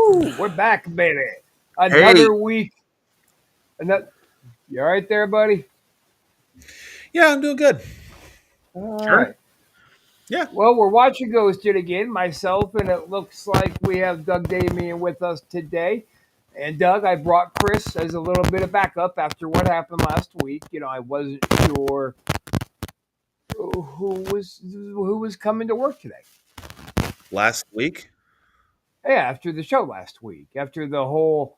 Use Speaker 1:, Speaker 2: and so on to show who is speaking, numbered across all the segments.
Speaker 1: Woo! We're back, baby.
Speaker 2: Hey.
Speaker 1: Another week. You all right there, buddy?
Speaker 2: Yeah, I'm doing good.
Speaker 1: All
Speaker 3: Sure.
Speaker 1: right.
Speaker 2: Yeah.
Speaker 1: Well, we're watching Ghosted again, myself, and it looks like we have Doug Damien with us today. And Doug, I brought Chris as a little bit of backup after what happened last week. I wasn't sure who was coming to work today.
Speaker 2: Last week.
Speaker 1: Yeah, after the show last week, after the whole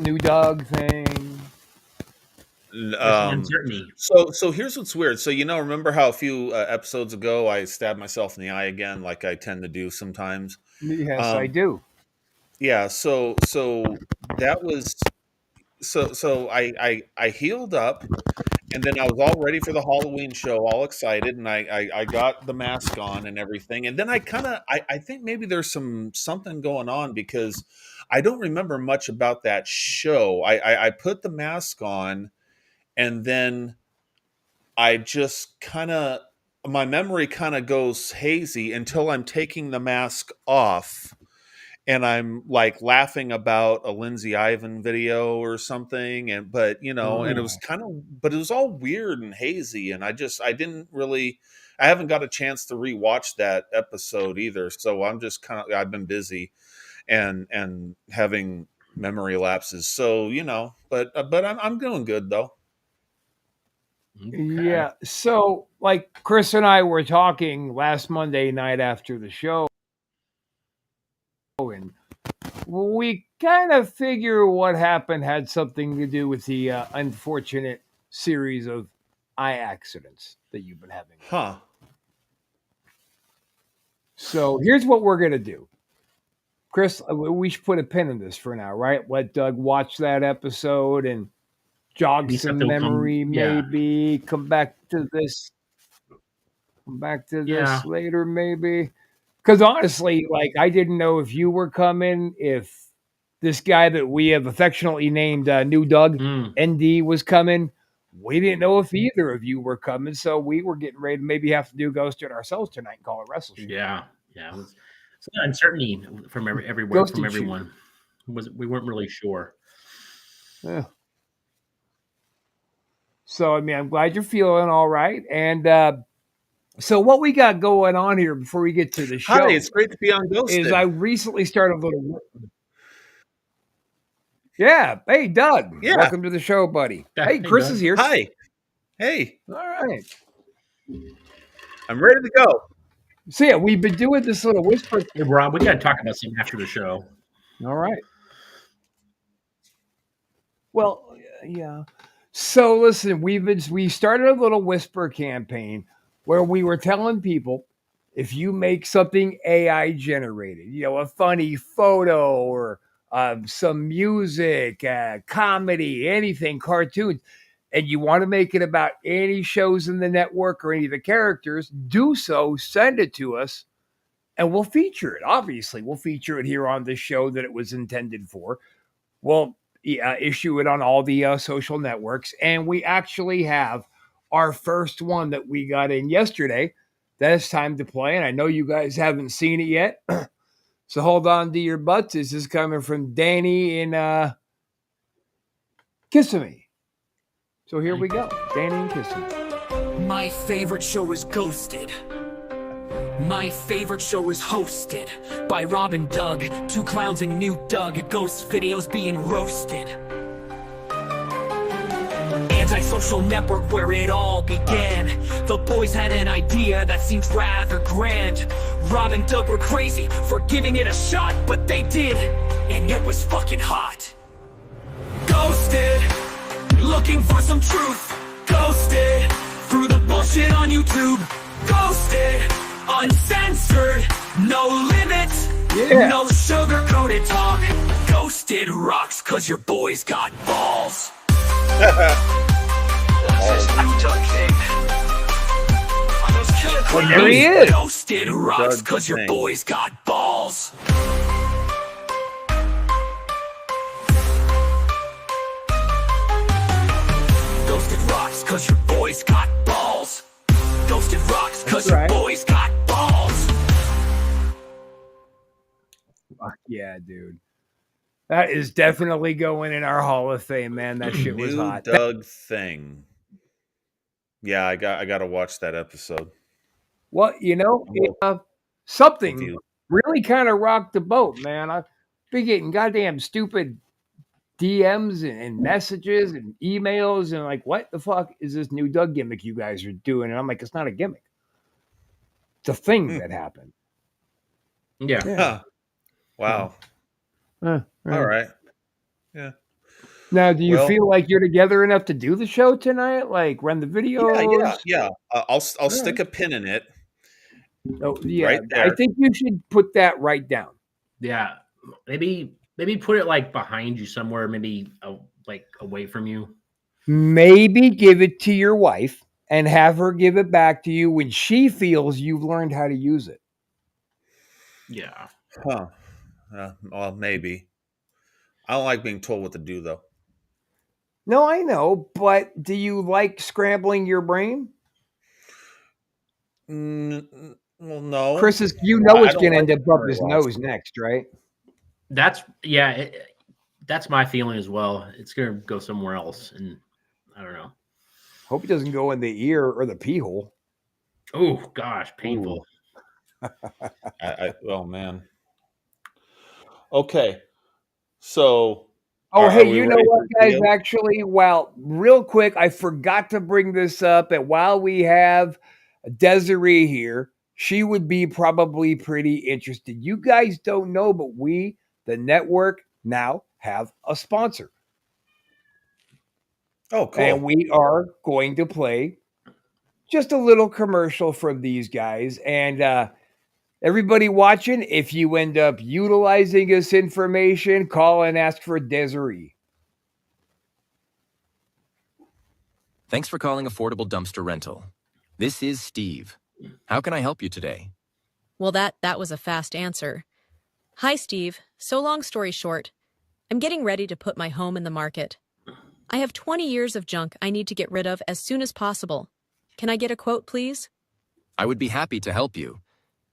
Speaker 1: new Doug thing.
Speaker 3: Uncertainty.
Speaker 2: So here's what's weird. So remember how a few episodes ago I stabbed myself in the eye again, like I tend to do sometimes.
Speaker 1: Yes, I do.
Speaker 2: Yeah. So that was so I healed up, and then I was all ready for the Halloween show, all excited, and I got the mask on and everything, and then I think maybe there's something going on because I don't remember much about that show. I put the mask on, and then I just my memory kind of goes hazy until I'm taking the mask off and I'm like laughing about a Lindsay Ivan video or something. And it was but it was all weird and hazy. And I haven't got a chance to rewatch that episode either. So I've been busy and having memory lapses. So, but I'm doing good though.
Speaker 3: Okay.
Speaker 1: Yeah. So, like Chris and I were talking last Monday night after the show, and we kind of figure what happened had something to do with the unfortunate series of eye accidents that you've been having.
Speaker 2: Huh.
Speaker 1: So, here's what we're going to do. Chris, we should put a pin in this for now, right? Let Doug watch that episode and jog some memory, maybe come back to this later, maybe. Because honestly, like, I didn't know if you were coming, if this guy that we have affectionately named New Doug ND was coming. We didn't know if either of you were coming, so we were getting ready to maybe have to do Ghosted ourselves tonight and call it Wrestle Show.
Speaker 3: Yeah. It was uncertainty from everywhere, from everyone. We weren't really sure.
Speaker 1: Yeah. So, I mean, I'm glad you're feeling all right. And so what we got going on here before we get to the show.
Speaker 2: Hi, it's great to be on Ghosted.
Speaker 1: Is I recently started a little... Yeah. Hey, Doug.
Speaker 2: Yeah.
Speaker 1: Welcome to the show, buddy. Hey, Chris
Speaker 3: Doug.
Speaker 1: is here.
Speaker 2: Hi. Hey.
Speaker 1: All right.
Speaker 2: I'm ready to go.
Speaker 1: So, yeah, we've been doing this little whisper.
Speaker 3: Hey, Rob, we got to talk about something after the show.
Speaker 1: All right. Well, yeah. So listen, we started a little whisper campaign where we were telling people if you make something AI generated, a funny photo or some music, comedy, anything, cartoons, and you want to make it about any shows in the network or any of the characters, do so, send it to us, and we'll feature it. Obviously, we'll feature it here on the show that it was intended for. We'll issue it on all the social networks, and we actually have our first one that we got in yesterday. That is time to play, and I know you guys haven't seen it yet, so hold on to your butts. This is coming from Danny in Kissimmee. So here we go. Danny and Kissimmee.
Speaker 4: My favorite show is Ghosted. My favorite show is hosted by Rob and Doug, two clowns and New Doug, ghost videos being roasted. Anti-social network where it all began. The boys had an idea that seemed rather grand. Rob and Doug were crazy for giving it a shot, but they did, and it was fucking hot. Ghosted, looking for some truth. Ghosted, through the bullshit on YouTube. Ghosted, uncensored, no limits, no sugar-coated talk. Ghosted rocks cause your boys got balls.
Speaker 1: Well, there he is.
Speaker 4: Ghosted rocks cause your boys got balls. Ghosted rocks cause your boys got balls. Ghosted rocks cause your boys got balls.
Speaker 1: Fuck yeah, dude. That is definitely going in our Hall of Fame, man. That shit was
Speaker 2: New
Speaker 1: hot.
Speaker 2: Doug thing. Yeah, I got to watch that episode.
Speaker 1: Well, something
Speaker 2: Confused.
Speaker 1: really kind of rocked the boat, man. I've been getting goddamn stupid DMs and messages and emails and like, what the fuck is this new Doug gimmick you guys are doing? And I'm like, it's not a gimmick. It's a thing that happened.
Speaker 3: Yeah.
Speaker 2: Huh. Wow. All right. Yeah.
Speaker 1: Now, do you feel like you're together enough to do the show tonight? Like run the videos?
Speaker 2: Yeah. I'll stick a pin in it.
Speaker 1: Oh, yeah.
Speaker 2: Right there.
Speaker 1: I think you should put that right down.
Speaker 3: Yeah. Maybe put it like behind you somewhere, maybe like away from you.
Speaker 1: Maybe give it to your wife and have her give it back to you when she feels you've learned how to use it.
Speaker 3: Yeah.
Speaker 2: Huh. Well, maybe. I don't like being told what to do, though.
Speaker 1: No, I know, but do you like scrambling your brain?
Speaker 2: Well, no.
Speaker 1: Chris is, it's going to end up his
Speaker 2: lots.
Speaker 1: nose next, right?
Speaker 3: That's that's my feeling as well. It's going to go somewhere else, and I don't know.
Speaker 1: Hope it doesn't go in the ear or the pee hole.
Speaker 3: Oh gosh, painful.
Speaker 2: Oh man. Okay, so.
Speaker 1: Hey, you know what, guys? Actually, real quick, I forgot to bring this up. And while we have Desiree here, she would be probably pretty interested. You guys don't know, but we, the network, now have a sponsor.
Speaker 2: Oh, cool.
Speaker 1: And we are going to play just a little commercial from these guys. And everybody watching, if you end up utilizing this information, call and ask for Desiree.
Speaker 5: Thanks for calling Affordable Dumpster Rental. This is Steve. How can I help you today?
Speaker 6: Well, that was a fast answer. Hi, Steve. So long story short, I'm getting ready to put my home in the market. I have 20 years of junk I need to get rid of as soon as possible. Can I get a quote, please?
Speaker 5: I would be happy to help you.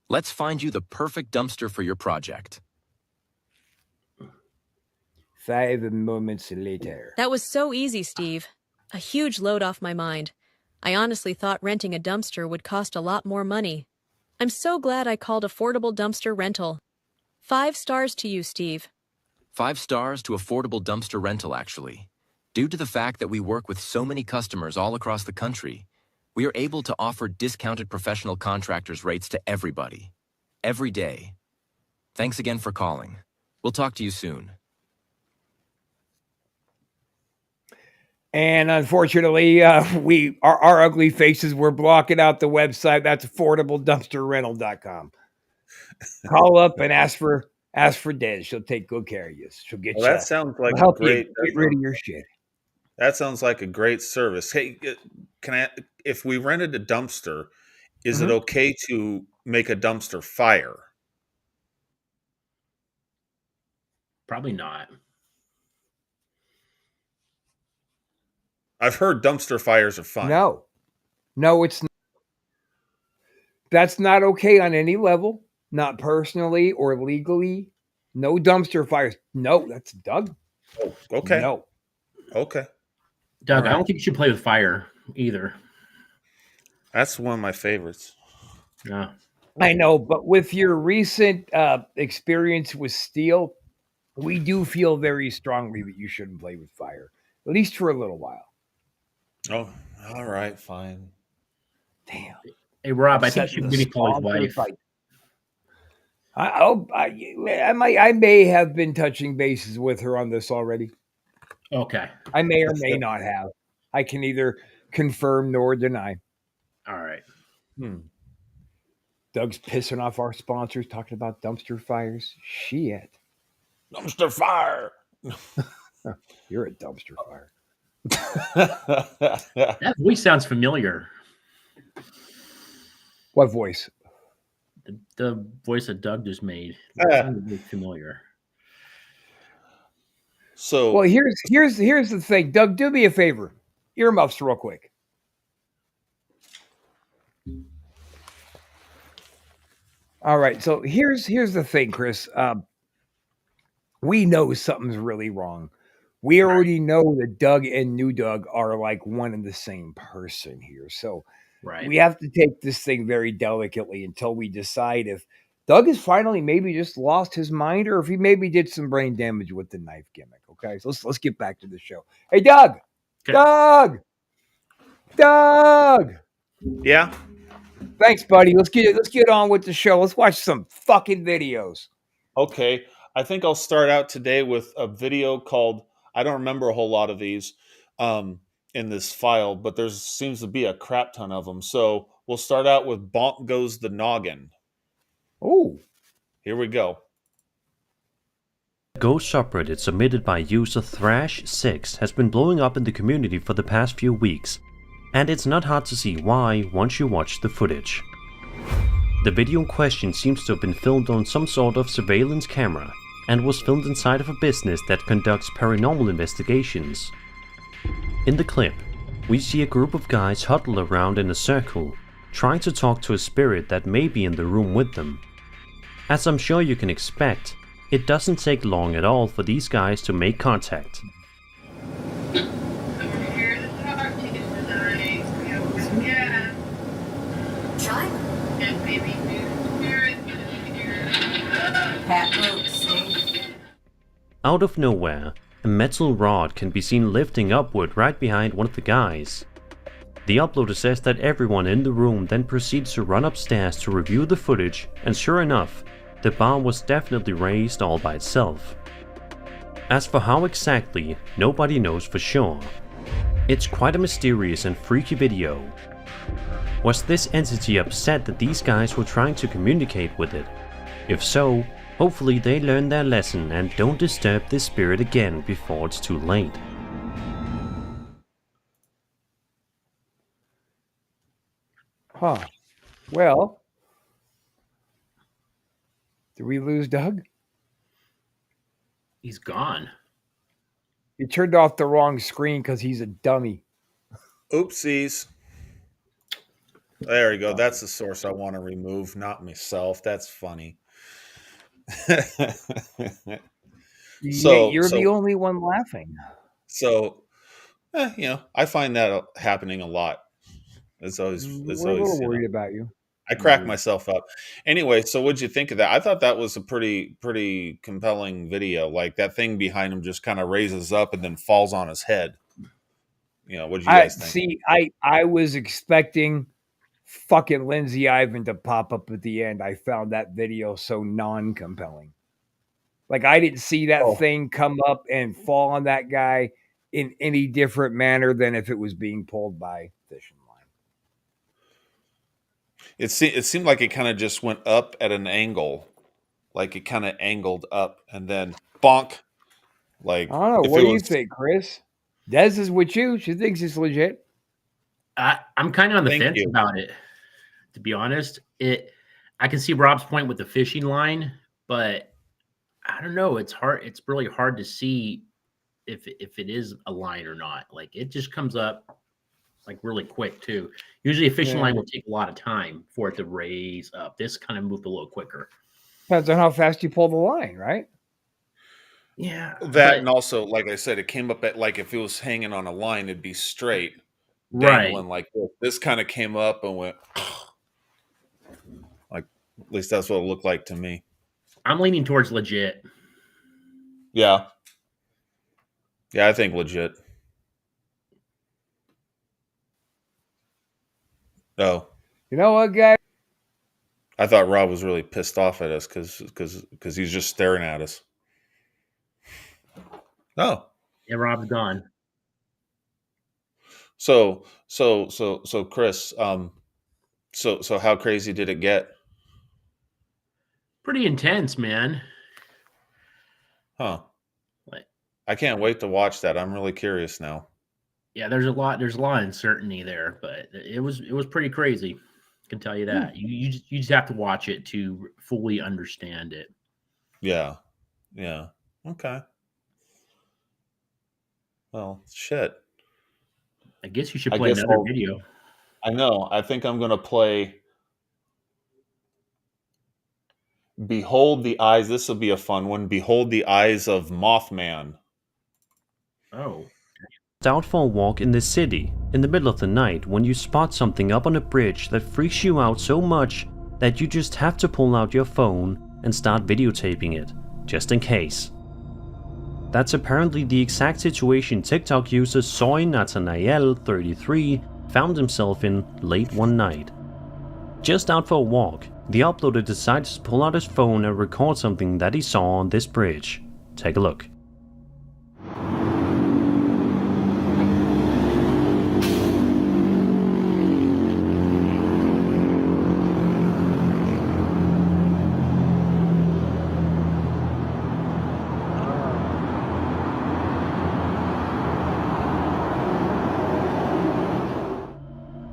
Speaker 5: Let's find you the perfect dumpster for your project.
Speaker 1: 5 moments later.
Speaker 6: That was so easy, Steve. A huge load off my mind. I honestly thought renting a dumpster would cost a lot more money. I'm so glad I called Affordable Dumpster Rental. 5 stars to you, Steve.
Speaker 5: 5 stars to Affordable Dumpster Rental, actually. Due to the fact that we work with so many customers all across the country, we are able to offer discounted professional contractors rates to everybody, every day. Thanks again for calling. We'll talk to you soon.
Speaker 1: And unfortunately, our ugly faces were blocking out the website. That's affordabledumpsterrental.com. Call up and ask for Des. She'll take good care of you. She'll get you.
Speaker 2: That sounds like
Speaker 1: help
Speaker 2: a great.
Speaker 1: You get rid of your shit.
Speaker 2: That sounds like a great service. Hey, if we rented a dumpster, is it okay to make a dumpster fire?
Speaker 3: Probably not.
Speaker 2: I've heard dumpster fires are fine.
Speaker 1: No, it's not. That's not okay on any level, not personally or legally. No dumpster fires. No, that's Doug.
Speaker 2: Oh, okay.
Speaker 1: No.
Speaker 2: Okay.
Speaker 3: Doug, right. I don't think you should play with fire either.
Speaker 2: That's one of my favorites.
Speaker 3: Yeah.
Speaker 1: I know, but with your recent experience with steel, we do feel very strongly that you shouldn't play with fire, at least for a little while.
Speaker 2: Oh, all right, fine.
Speaker 1: Damn.
Speaker 3: Hey, Rob, I think you should maybe call his wife.
Speaker 1: I may have been touching bases with her on this already.
Speaker 3: Okay.
Speaker 1: I may or may not have. I can neither confirm nor deny.
Speaker 3: All right.
Speaker 1: Doug's pissing off our sponsors, talking about dumpster fires. Shit.
Speaker 2: Dumpster fire.
Speaker 1: You're a dumpster fire.
Speaker 3: That voice sounds familiar.
Speaker 1: What voice?
Speaker 3: The voice that Doug just made. Sounds really familiar.
Speaker 2: So,
Speaker 1: well, here's the thing. Doug, do me a favor. Earmuffs real quick. All right. So here's the thing, Chris. we know something's really wrong. We already know that Doug and New Doug are like one and the same person here. So
Speaker 3: Right.
Speaker 1: we have to take this thing very delicately until we decide if Doug has finally maybe just lost his mind or if he maybe did some brain damage with the knife gimmick. Okay, so let's get back to the show. Hey, Doug,
Speaker 3: Okay.
Speaker 1: Doug.
Speaker 2: Yeah.
Speaker 1: Thanks, buddy. Let's get on with the show. Let's watch some fucking videos.
Speaker 2: Okay. I think I'll start out today with a video called, I don't remember a whole lot of these in this file, but there seems to be a crap ton of them. So we'll start out with Bonk Goes the Noggin.
Speaker 1: Oh.
Speaker 2: Here we go.
Speaker 7: Ghost subreddit submitted by user Thrash6 has been blowing up in the community for the past few weeks, and it's not hard to see why once you watch the footage. The video in question seems to have been filmed on some sort of surveillance camera, and was filmed inside of a business that conducts paranormal investigations. In the clip, we see a group of guys huddle around in a circle, trying to talk to a spirit that may be in the room with them. As I'm sure you can expect, it doesn't take long at all for these guys to make contact. Out of nowhere, a metal rod can be seen lifting upward right behind one of the guys. The uploader says that everyone in the room then proceeds to run upstairs to review the footage, and sure enough, the bar was definitely raised all by itself. As for how exactly, nobody knows for sure. It's quite a mysterious and freaky video. Was this entity upset that these guys were trying to communicate with it? If so, hopefully they learn their lesson and don't disturb this spirit again before it's too late.
Speaker 1: Huh. Well, did we lose Doug?
Speaker 3: He's gone.
Speaker 1: He turned off the wrong screen because he's a dummy.
Speaker 2: Oopsies. There we go. That's the source I want to remove, not myself. That's funny.
Speaker 1: You're the only one laughing.
Speaker 2: So, I find that happening a lot. It's always,
Speaker 1: We're a little worried about you.
Speaker 2: I crack myself up. Anyway, so what'd you think of that? I thought that was a pretty compelling video. Like that thing behind him just kind of raises up and then falls on his head. What did you guys think?
Speaker 1: See, I was expecting fucking Lindsay Ivan to pop up at the end. I found that video so non-compelling. Like I didn't see that thing come up and fall on that guy in any different manner than if it was being pulled by fishing line.
Speaker 2: It seemed like it kind of just went up at an angle, like it kind of angled up and then bonk. Like
Speaker 1: I don't know. What do you think, Chris? Des is with you. She thinks it's legit.
Speaker 3: I'm kind of on the fence about it, to be honest. I can see Rob's point with the fishing line, but I don't know. It's hard. It's really hard to see if it is a line or not. Like it just comes up like really quick too. Usually a fishing line will take a lot of time for it to raise up. This kind of moved a little quicker.
Speaker 1: Depends on how fast you pull the line, right?
Speaker 3: Yeah.
Speaker 2: And also, like I said, it came up at like if it was hanging on a line, it'd be straight, dangling like this. This kind of came up and went like at least that's what it looked like to me.
Speaker 3: I'm leaning towards legit.
Speaker 2: Yeah. Yeah, I think legit. Oh.
Speaker 1: You know what, guys?
Speaker 2: I thought Rob was really pissed off at us because he's just staring at us. Oh.
Speaker 3: Yeah, Rob's gone.
Speaker 2: So Chris, so how crazy did it get?
Speaker 3: Pretty intense, man.
Speaker 2: Huh. I can't wait to watch that. I'm really curious now.
Speaker 3: Yeah, there's a lot of uncertainty there, but it was pretty crazy. I can tell you that. You just have to watch it to fully understand it.
Speaker 2: Yeah. Yeah. Okay. Well, shit.
Speaker 3: I guess you should play another video.
Speaker 2: I know. I think I'm going to play. Behold the eyes. This will be a fun one. Behold the eyes of Mothman.
Speaker 3: Oh.
Speaker 7: Out for a walk in the city in the middle of the night when you spot something up on a bridge that freaks you out so much that you just have to pull out your phone and start videotaping it, just in case. That's apparently the exact situation TikTok user Soy Nathanael, 33, found himself in late one night. Just out for a walk, the uploader decided to pull out his phone and record something that he saw on this bridge. Take a look.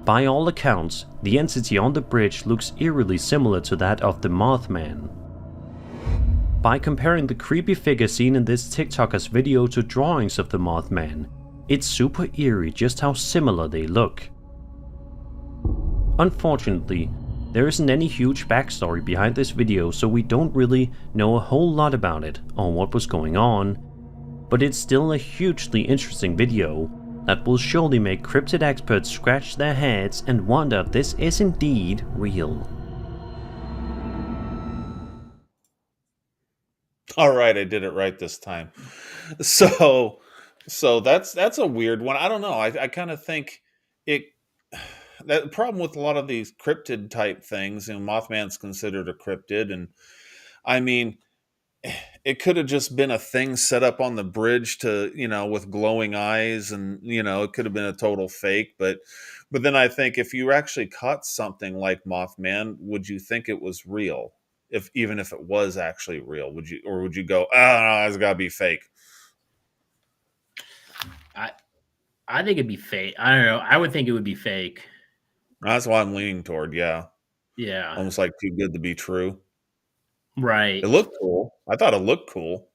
Speaker 7: By all accounts, the entity on the bridge looks eerily similar to that of the Mothman. By comparing the creepy figure seen in this TikToker's video to drawings of the Mothman, it's super eerie just how similar they look. Unfortunately, there isn't any huge backstory behind this video, so we don't really know a whole lot about it or what was going on, but it's still a hugely interesting video that will surely make cryptid experts scratch their heads and wonder if this is indeed real.
Speaker 2: All right, I did it right this time. So that's a weird one. I don't know. I kind of think it. That problem with a lot of these cryptid type things, Mothman's considered a cryptid, and I mean, it could have just been a thing set up on the bridge to, with glowing eyes, and it could have been a total fake. But then I think if you actually caught something like Mothman, would you think it was real? Even if it was actually real, would you go, no, it's gotta be fake?
Speaker 3: I think it'd be fake. I don't know. I would think it would be fake.
Speaker 2: That's why I'm leaning toward, yeah.
Speaker 3: Almost
Speaker 2: like too good to be true.
Speaker 3: Right.
Speaker 2: It looked cool. I thought it looked cool.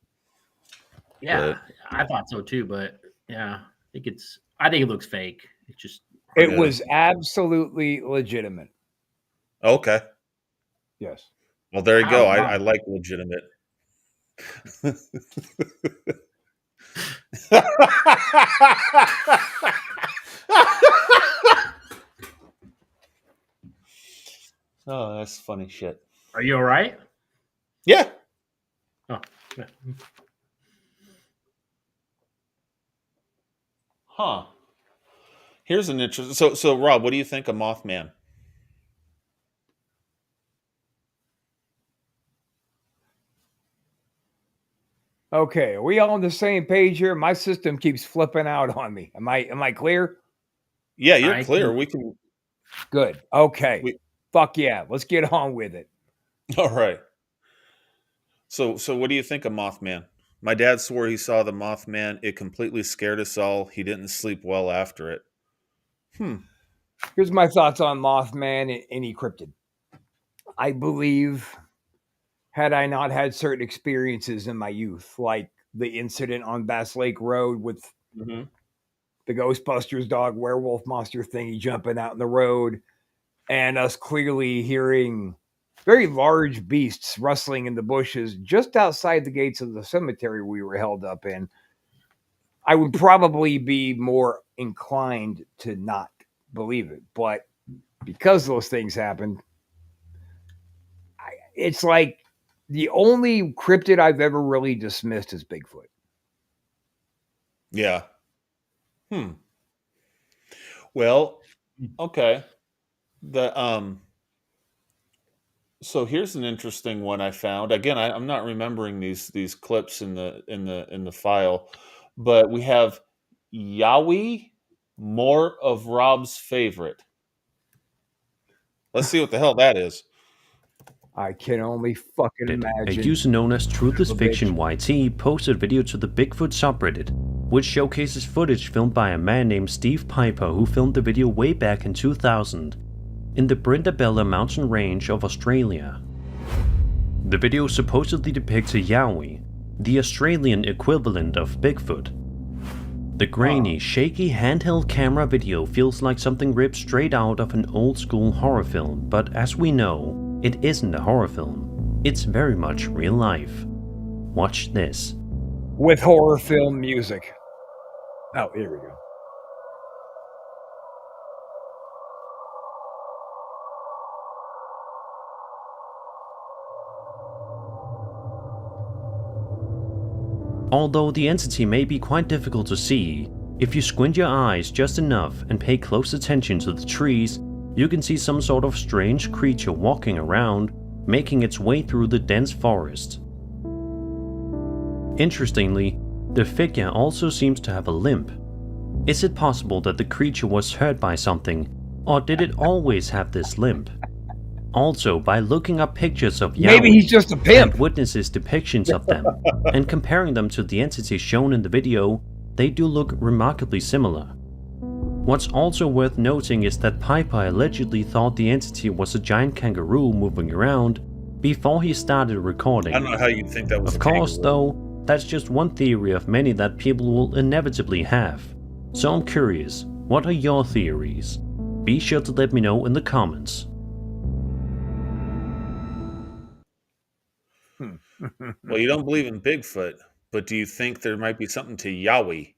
Speaker 3: Yeah, but I thought so too. But yeah, I think it looks fake.
Speaker 1: It was absolutely legitimate.
Speaker 2: Okay.
Speaker 1: Yes.
Speaker 2: Well, there you go. I like legitimate. Oh, that's funny shit.
Speaker 3: Are you all right?
Speaker 2: Yeah.
Speaker 3: Oh. Yeah.
Speaker 2: Huh. Here's an interesting. So Rob, what do you think of Mothman?
Speaker 1: Okay, are we all on the same page here? My system keeps flipping out on me. Am I clear?
Speaker 2: Yeah, you're clear. We can.
Speaker 1: Good. Okay. Fuck yeah. Let's get on with it.
Speaker 2: All right. So what do you think of Mothman? My dad swore he saw the Mothman. It completely scared us all. He didn't sleep well after it.
Speaker 1: Here's my thoughts on Mothman and any cryptid. I believe, had I not had certain experiences in my youth, like the incident on Bass Lake Road with the Ghostbusters dog werewolf monster thingy jumping out in the road, and us clearly hearing very large beasts rustling in the bushes just outside the gates of the cemetery we were held up in, I would probably be more inclined to not believe it. But because those things happened, it's like the only cryptid I've ever really dismissed is Bigfoot.
Speaker 2: Yeah. Well, okay. So here's an interesting one I found. Again, I'm not remembering these clips in the file, but we have Yowie, more of Rob's favorite. Let's see what the hell that is.
Speaker 1: I can only fucking imagine.
Speaker 7: A user known as Truth is Fiction YT posted a video to the Bigfoot subreddit, which showcases footage filmed by a man named Steve Piper who filmed the video way back in 2000 in the Brindabella mountain range of Australia. The video supposedly depicts a Yowie, the Australian equivalent of Bigfoot. The grainy, shaky handheld camera video feels like something ripped straight out of an old school horror film, but as we know, it isn't a horror film. It's very much real life. Watch this.
Speaker 1: With horror film music. Oh, here we go.
Speaker 7: Although the entity may be quite difficult to see, if you squint your eyes just enough and pay close attention to the trees, you can see some sort of strange creature walking around, making its way through the dense forest. Interestingly, the figure also seems to have a limp. Is it possible that the creature was hurt by something, or did it always have this limp? Also, by looking up pictures of
Speaker 1: maybe he's just a pimp
Speaker 7: and witnesses' depictions of them, and comparing them to the entity shown in the video, they do look remarkably similar. What's also worth noting is that Piper allegedly thought the entity was a giant kangaroo moving around before he started recording.
Speaker 2: I don't know how you'd think that was
Speaker 7: Of course, though, that's just one theory of many that people will inevitably have. So I'm curious, what are your theories? Be sure to let me know in the comments.
Speaker 2: Well, you don't believe in Bigfoot, but do you think there might be something to Yowie?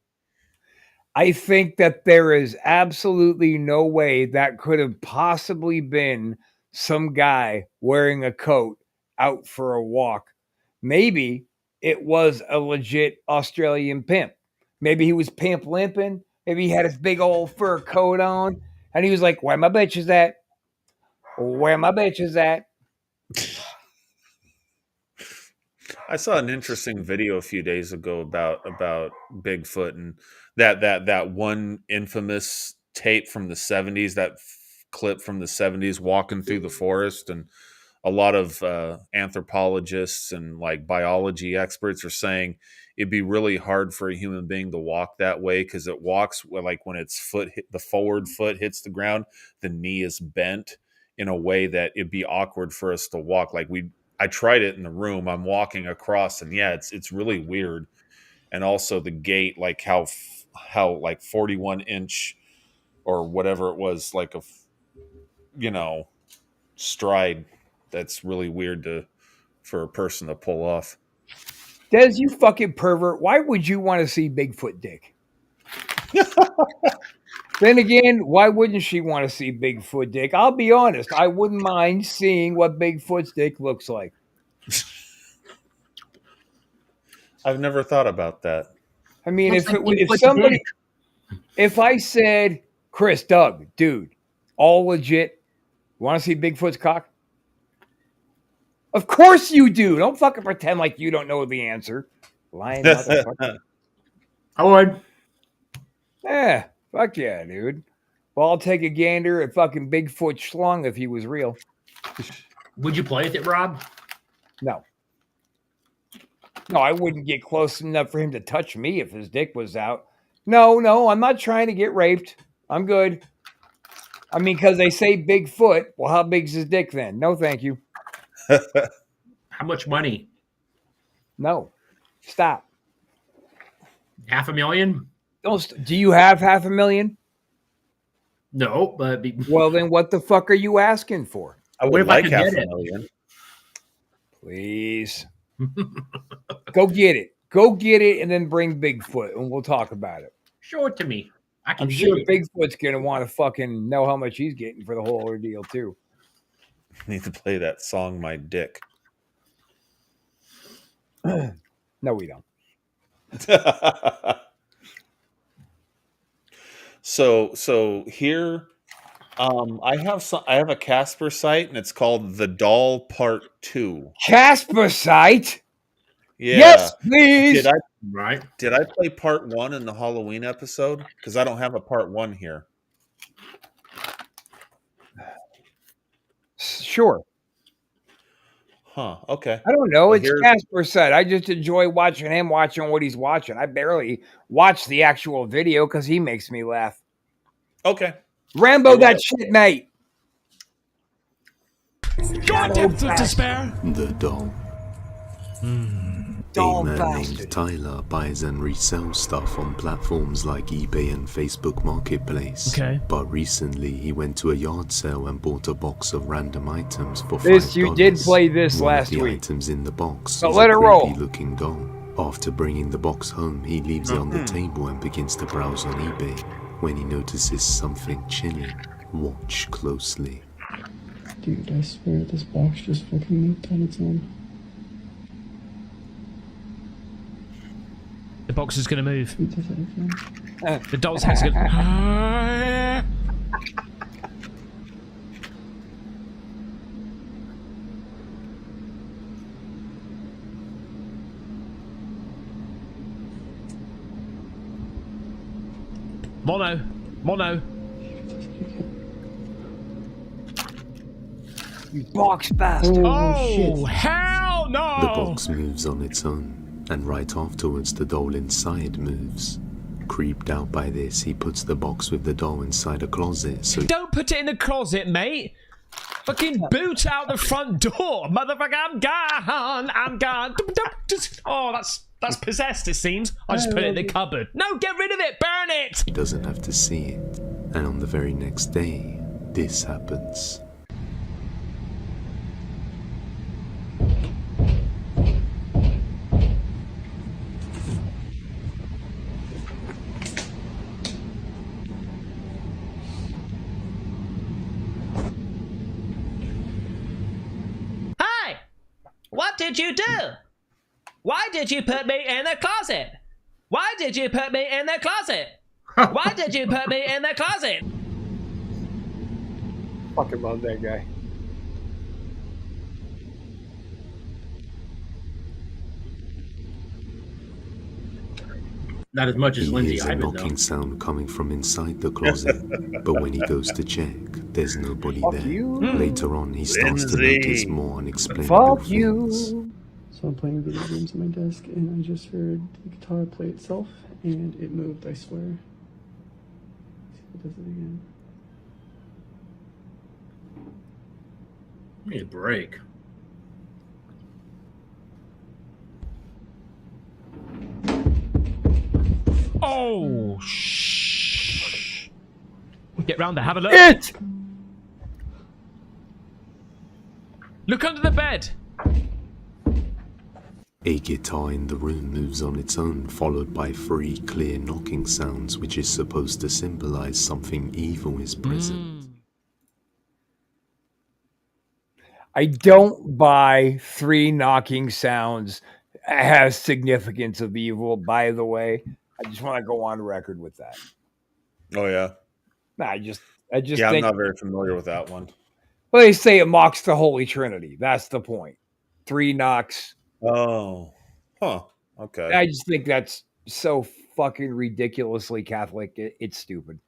Speaker 1: I think that there is absolutely no way that could have possibly been some guy wearing a coat out for a walk. Maybe it was a legit Australian pimp. Maybe he was pimp limping. Maybe he had his big old fur coat on. And he was like, where my bitches at? Where my bitches at?
Speaker 2: I saw an interesting video a few days ago about Bigfoot and that one infamous tape from the 70s, that clip from the 70s walking through the forest, and a lot of anthropologists and like biology experts are saying it'd be really hard for a human being to walk that way because it walks like when its the forward foot hits the ground, the knee is bent in a way that it'd be awkward for us to walk. I tried it in the room. I'm walking across, and yeah, it's really weird. And also the gait, like how like 41-inch or whatever it was, like stride. That's really weird for a person to pull off.
Speaker 1: Des, you fucking pervert. Why would you want to see Bigfoot dick? Then again, why wouldn't she want to see Bigfoot dick? I'll be honest. I wouldn't mind seeing what Bigfoot's dick looks like.
Speaker 2: I've never thought about that.
Speaker 1: I mean, if I said, Chris, Doug, dude, all legit, want to see Bigfoot's cock? Of course you do. Don't fucking pretend like you don't know the answer. Lying motherfucker.
Speaker 3: I would.
Speaker 1: Yeah, fuck yeah, dude. Well, I'll take a gander at fucking Bigfoot schlong if he was real.
Speaker 3: Would you play with it, Rob?
Speaker 1: No. No, I wouldn't get close enough for him to touch me if his dick was out. No, I'm not trying to get raped. I'm good. I mean, because they say Bigfoot. Well, how big's his dick then? No, thank you.
Speaker 3: How much money?
Speaker 1: No. Stop.
Speaker 3: $500,000?
Speaker 1: Do you have $500,000?
Speaker 3: No, but
Speaker 1: well, then what the fuck are you asking for?
Speaker 2: I would like $500,000.
Speaker 1: Please. Go get it. Go get it and then bring Bigfoot and we'll talk about it.
Speaker 3: Show it to me.
Speaker 1: I'm sure Bigfoot's going to want to fucking know how much he's getting for the whole ordeal too.
Speaker 2: Need to play that song, My Dick.
Speaker 1: No, we don't.
Speaker 2: So here, I have a Casper site, and it's called The Doll Part 2.
Speaker 1: Casper site?
Speaker 2: Yeah.
Speaker 1: Yes, please.
Speaker 2: Did I play Part 1 in the Halloween episode? Because I don't have a Part 1 here.
Speaker 1: Sure.
Speaker 2: Huh. Okay.
Speaker 1: I don't know. Well, it's Casper site. I just enjoy watching him watching what he's watching. I barely watch the actual video because he makes me laugh.
Speaker 2: Okay.
Speaker 1: Rambo, that shit, mate.
Speaker 8: Your depth of despair. The doll.
Speaker 1: Dumb
Speaker 8: man
Speaker 1: bastard.
Speaker 8: named Tyler buys and resells stuff on platforms like eBay and Facebook Marketplace.
Speaker 9: Okay.
Speaker 8: But recently he went to a yard sale and bought a box of random items for $5.
Speaker 1: This, you did play this
Speaker 8: One
Speaker 1: last
Speaker 8: of the
Speaker 1: week.
Speaker 8: items in the box
Speaker 1: So
Speaker 8: is
Speaker 1: let
Speaker 8: a
Speaker 1: it roll.
Speaker 8: creepy looking doll. After bringing the box home, he leaves it on the table and begins to browse on eBay. When he notices something chilling, watch closely.
Speaker 10: Dude, I swear this box just fucking moved on its own.
Speaker 9: The box is going to move.
Speaker 10: It does it again.
Speaker 9: The doll's head's going to... Mono. Mono.
Speaker 1: You box bastard.
Speaker 9: Oh, hell no!
Speaker 8: The box moves on its own, and right afterwards the doll inside moves. Creeped out by this, he puts the box with the doll inside a closet, so
Speaker 9: Don't put it in the closet, mate. Fucking boot out the front door, motherfucker. I'm gone. I'm gone. Oh, that's possessed, it seems. I just put it in the cupboard. No, get rid of it. Burn it.
Speaker 8: he doesn't have to see it. And on the very next day, this happens.
Speaker 9: Hi. What did you do? Why did you put me in the closet? Why did you put me in the closet? Why did you put me in the closet?
Speaker 1: Fucking love that guy.
Speaker 3: Not as much as
Speaker 8: He
Speaker 3: Lindsay
Speaker 8: hears a
Speaker 3: Ivan, though.
Speaker 8: knocking sound coming from inside the closet, but when he goes to check, there's nobody
Speaker 1: Fuck
Speaker 8: there.
Speaker 1: you.
Speaker 8: Later on, he starts to
Speaker 2: Lindsay.
Speaker 8: notice more unexplainable
Speaker 1: Fuck
Speaker 8: things.
Speaker 1: you.
Speaker 10: So I'm playing video games on my desk, and I just heard the guitar play itself, and it moved, I swear. Let's see if it does it again.
Speaker 3: Need a break.
Speaker 9: Oh, shh. Get round there, have a look.
Speaker 1: It.
Speaker 9: Look under the bed.
Speaker 8: A guitar in the room moves on its own, followed by 3 clear knocking sounds, which is supposed to symbolize something evil is present.
Speaker 1: I don't buy 3 knocking sounds has significance of evil, by the way. I just want to go on record with that.
Speaker 2: Oh yeah.
Speaker 1: Nah, I just
Speaker 2: Yeah, I'm
Speaker 1: think,
Speaker 2: not very familiar with that one.
Speaker 1: well, they say it mocks the Holy Trinity. That's the point. 3 knocks.
Speaker 2: Oh. Huh. Okay.
Speaker 1: I just think that's so fucking ridiculously Catholic. It's stupid.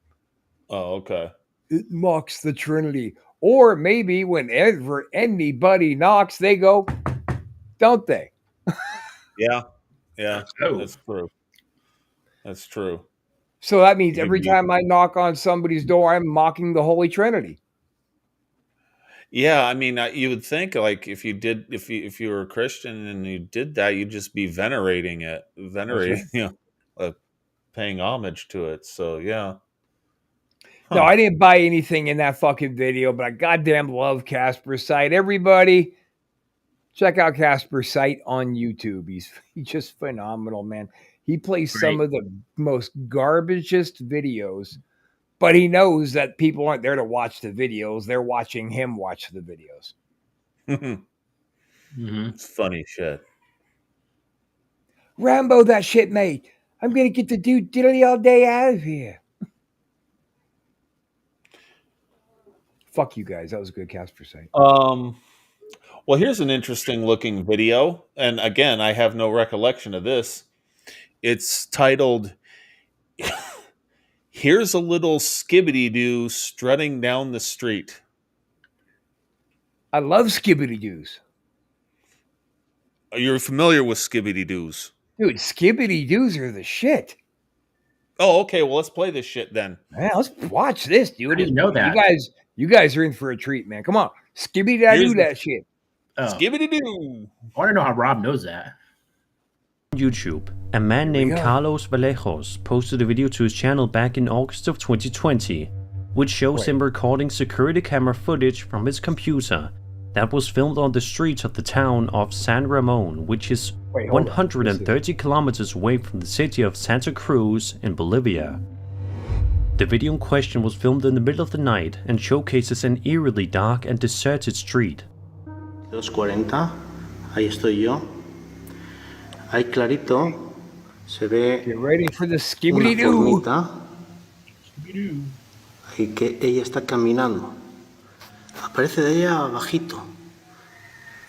Speaker 2: Oh, okay.
Speaker 1: It mocks the Trinity. Or maybe whenever anybody knocks, they go, don't they?
Speaker 2: Yeah. Yeah.
Speaker 3: Oh.
Speaker 2: That's true. That's true.
Speaker 1: So that means every
Speaker 2: Maybe.
Speaker 1: time I knock on somebody's door, I'm mocking the Holy Trinity.
Speaker 2: Yeah, I mean, you would think like if you were a Christian and you did that, you'd just be venerating, paying homage to it. So yeah. Huh.
Speaker 1: No, I didn't buy anything in that fucking video, but I goddamn love Casper's site. Everybody, check out Casper's site on YouTube. He's just phenomenal, man. He plays some of the most garbagest videos, but he knows that people aren't there to watch the videos. They're watching him watch the videos.
Speaker 2: It's funny shit.
Speaker 1: Rambo, that shit, mate. I'm going to get the dude diddly all day out of here. Fuck you guys. That was a good Casper site.
Speaker 2: Well, here's an interesting looking video. And again, I have no recollection of this. It's titled, Here's a Little Skibbity-Doo Strutting Down the Street.
Speaker 1: I love Skibbity-Doos.
Speaker 2: You're familiar with Skibbity-Doos?
Speaker 1: Dude, Skibbity-Doos are the shit.
Speaker 2: Oh, okay. Well, let's play this shit then.
Speaker 1: Man, let's watch this, dude.
Speaker 3: I didn't know that.
Speaker 1: You guys are in for a treat, man. Come on. Skibbity-doo that shit.
Speaker 3: Oh.
Speaker 2: Skibbity-Doo.
Speaker 3: I want to know how Rob knows that.
Speaker 7: YouTube, a man named Carlos Vallejos posted a video to his channel back in August of 2020, which shows him recording security camera footage from his computer that was filmed on the streets of the town of San Ramon, which is 130 kilometers away from the city of Santa Cruz in Bolivia. The video in question was filmed in the middle of the night and showcases an eerily dark and deserted street.
Speaker 11: 2:40, ahí estoy yo. Ahí clarito se ve una formita ahí que ella está caminando. Aparece de ella abajito.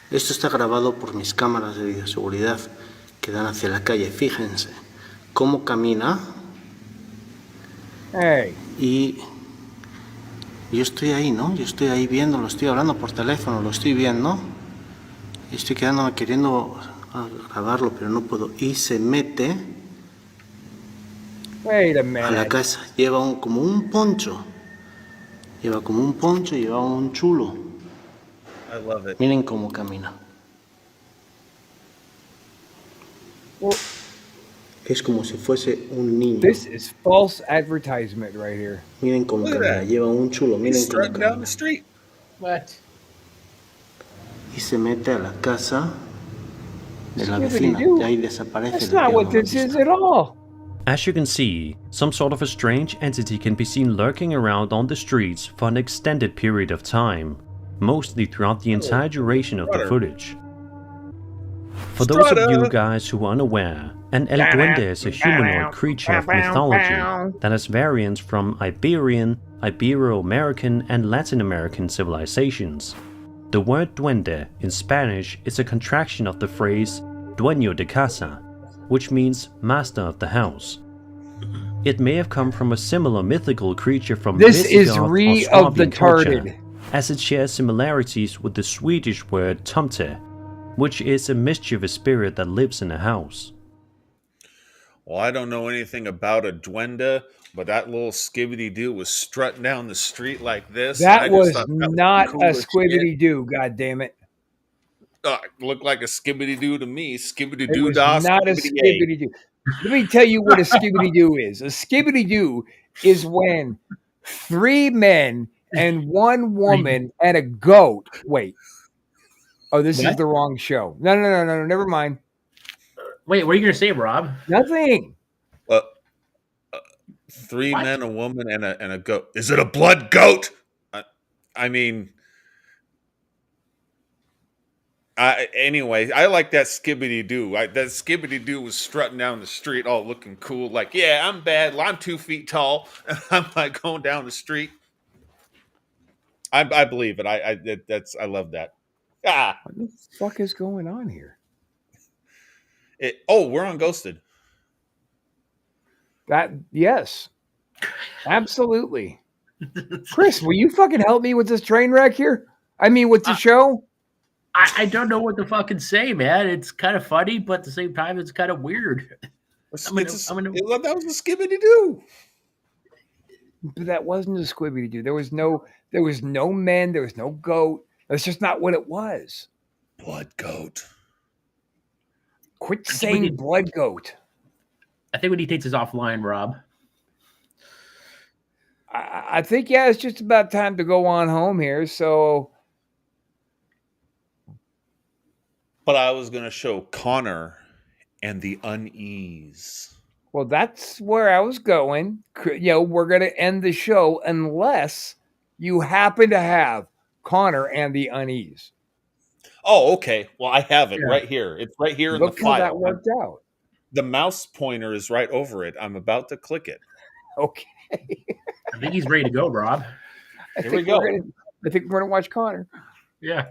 Speaker 11: Esto está grabado por mis cámaras de videoseguridad que dan hacia la calle. Fíjense cómo camina. Y yo estoy ahí, ¿no? Yo estoy ahí viendo, lo estoy hablando por teléfono, lo estoy viendo. Y estoy quedándome queriendo grabarlo, pero no puedo. Y se mete a la casa. Lleva como un poncho. Lleva como un poncho, lleva un chulo.
Speaker 2: I love it.
Speaker 11: Miren cómo camina. Es como si fuese un niño.
Speaker 1: This is false advertisement right here.
Speaker 11: Miren cómo camina. Lleva un chulo. Miren cómo camina.
Speaker 2: Down the street.
Speaker 3: What?
Speaker 11: Y se mete a la casa de la vecina. Y ahí desaparece.
Speaker 1: That's not what this is at all.
Speaker 7: As you can see, some sort of a strange entity can be seen lurking around on the streets for an extended period of time, mostly throughout the entire duration of the footage. For those of you guys who are unaware, an El Duende is a humanoid creature of mythology that has variants from Iberian, Ibero-American and Latin American civilizations. The word duende in Spanish is a contraction of the phrase dueño de casa, which means master of the house. It may have come from a similar mythical creature from
Speaker 1: This is
Speaker 7: Visigoth
Speaker 1: of the
Speaker 7: Swabian culture,
Speaker 1: Tarded,
Speaker 7: as it shares similarities with the Swedish word tomte, which is a mischievous spirit that lives in a house.
Speaker 2: Well, I don't know anything about a duende, but that little skibbity-doo was strutting down the street like this.
Speaker 1: That was not a squibbity-doo, goddammit.
Speaker 2: Looked like a skibbity-doo to me.
Speaker 1: Skibbity-doo dah, not a skibbity-doo. Let me tell you what a skibbity-doo is. A skibbity-doo is when 3 men and 1 woman and a goat. Wait. Oh, this is the wrong show. No, never mind.
Speaker 3: Wait, what are you going to say, Rob?
Speaker 1: Nothing.
Speaker 2: 3 men, a woman, and a goat. Is it a blood goat? I mean, anyway, I like that skibbity-doo. That skibbity-doo was strutting down the street, all looking cool. Like, yeah, I'm bad. I'm 2 feet tall, and I'm like going down the street. I believe it. I love that.
Speaker 1: What the fuck is going on here?
Speaker 2: We're on Ghosted.
Speaker 1: Yes, absolutely. Chris, will you fucking help me with this train wreck here? I mean, with the show?
Speaker 3: I don't know what to fucking say, man. It's kind of funny, but at the same time, it's kind of weird.
Speaker 2: That was a skibbity-doo.
Speaker 1: But that wasn't a squibbity-doo. There was no men. There was no goat. That's just not what it was.
Speaker 2: Blood goat.
Speaker 1: Quit saying blood goat.
Speaker 3: I think when he takes us offline, Rob.
Speaker 1: I think, it's just about time to go on home here. So,
Speaker 2: but I was going to show Connor and the unease.
Speaker 1: Well, that's where I was going. We're going to end the show unless you happen to have Connor and the unease.
Speaker 2: Oh, okay. Well, I have it right here. It's right here in the file.
Speaker 1: Look how that worked out.
Speaker 2: The mouse pointer is right over it. I'm about to click it.
Speaker 1: Okay.
Speaker 3: I think he's ready to go, Rob.
Speaker 1: Here we go. I think we're going to watch Connor.
Speaker 3: Yeah.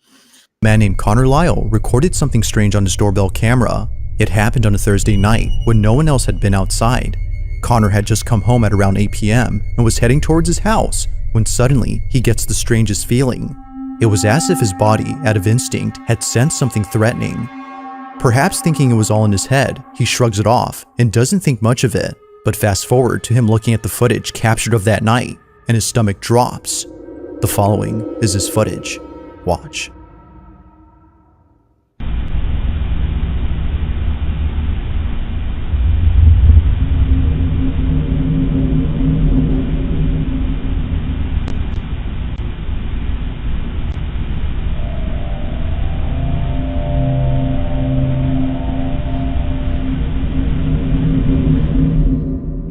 Speaker 12: A man named Connor Lyle recorded something strange on his doorbell camera. It happened on a Thursday night when no one else had been outside. Connor had just come home at around 8 p.m. and was heading towards his house when suddenly he gets the strangest feeling. It was as if his body, out of instinct, had sensed something threatening. Perhaps thinking it was all in his head, he shrugs it off and doesn't think much of it. But fast forward to him looking at the footage captured of that night, and his stomach drops. The following is his footage. Watch.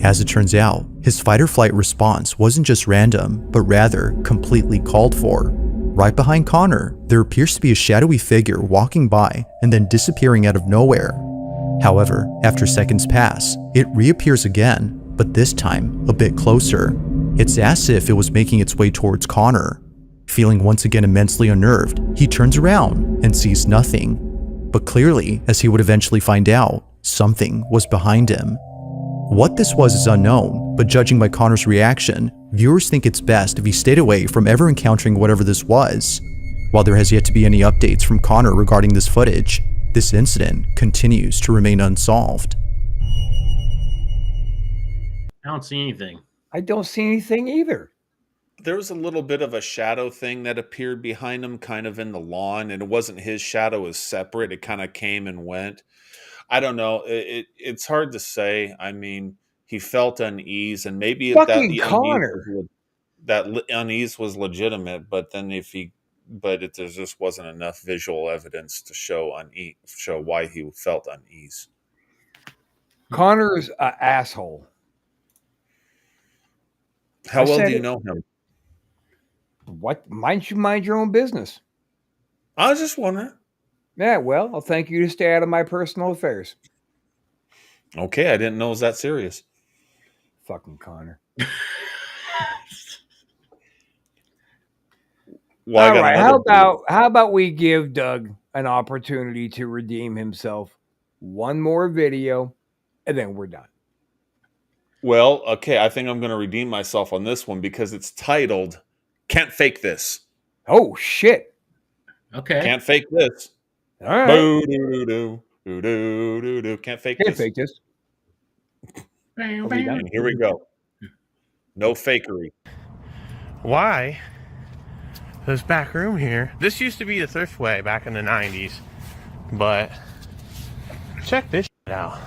Speaker 12: As it turns out, his fight-or-flight response wasn't just random, but rather completely called for. Right behind Connor, there appears to be a shadowy figure walking by and then disappearing out of nowhere. However, after seconds pass, it reappears again, but this time a bit closer. It's as if it was making its way towards Connor. Feeling once again immensely unnerved, he turns around and sees nothing. But clearly, as he would eventually find out, something was behind him. What this was is unknown, but judging by Connor's reaction, viewers think it's best if he stayed away from ever encountering whatever this was. While there has yet to be any updates from Connor regarding this footage, this incident continues to remain unsolved.
Speaker 3: I don't see anything.
Speaker 1: I don't see anything either.
Speaker 2: There was a little bit of a shadow thing that appeared behind him, kind of in the lawn, and it wasn't his shadow, it was separate. It kind of came and went. I don't know. It's hard to say. I mean, he felt unease, and maybe that unease was legitimate. But then there just wasn't enough visual evidence to show why he felt unease.
Speaker 1: Connor's an asshole.
Speaker 2: How well do you know him?
Speaker 1: What? Mind your own business.
Speaker 2: I was just wondering.
Speaker 1: Yeah, well, I'll thank you to stay out of my personal affairs.
Speaker 2: Okay, I didn't know it was that serious.
Speaker 1: Fucking Connor.
Speaker 2: Well,
Speaker 1: all right, how about we give Doug an opportunity to redeem himself? One more video, and then we're done.
Speaker 2: Well, okay, I think I'm going to redeem myself on this one because it's titled "Can't Fake This."
Speaker 1: Oh shit!
Speaker 3: Okay,
Speaker 2: can't fake this.
Speaker 1: All right.
Speaker 2: Boo-doo-doo-doo. Can't fake this. Here we go. No fakery.
Speaker 13: Why? This back room here. This used to be the Thriftway back in the 90s. But check this shit out.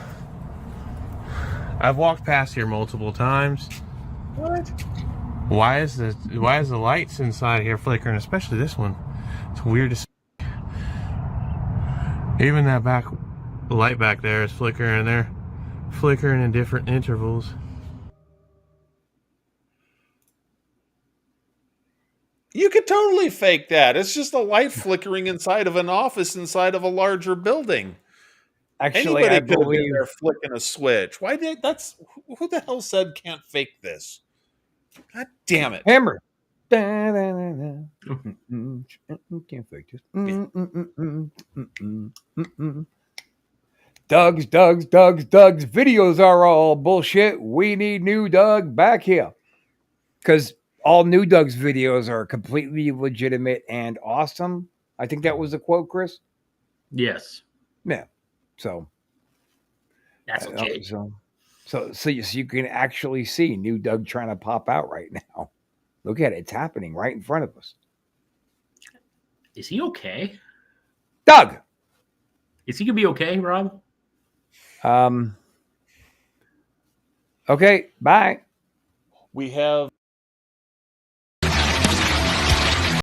Speaker 13: I've walked past here multiple times.
Speaker 2: What?
Speaker 13: Why is the lights inside here flickering, especially this one? It's weird to see. Even that back light back there is flickering. They're flickering in different intervals.
Speaker 2: You could totally fake that. It's just a light flickering inside of an office inside of a larger building.
Speaker 1: Actually,
Speaker 2: anybody
Speaker 1: I
Speaker 2: could have been
Speaker 1: believe
Speaker 2: there flicking a switch. Who the hell said can't fake this? God damn it.
Speaker 1: Hammer. Can't fake this. Doug's videos are all bullshit. We need new Doug back here. Because all new Doug's videos are completely legitimate and awesome. I think that was the quote, Chris.
Speaker 3: Yes.
Speaker 1: Yeah. So
Speaker 3: that's okay.
Speaker 1: So you can actually see new Doug trying to pop out right now. Look at it. It's happening right in front of us.
Speaker 3: Is he okay?
Speaker 1: Doug!
Speaker 3: Is he going to be okay, Rob?
Speaker 1: Okay, bye.
Speaker 2: We have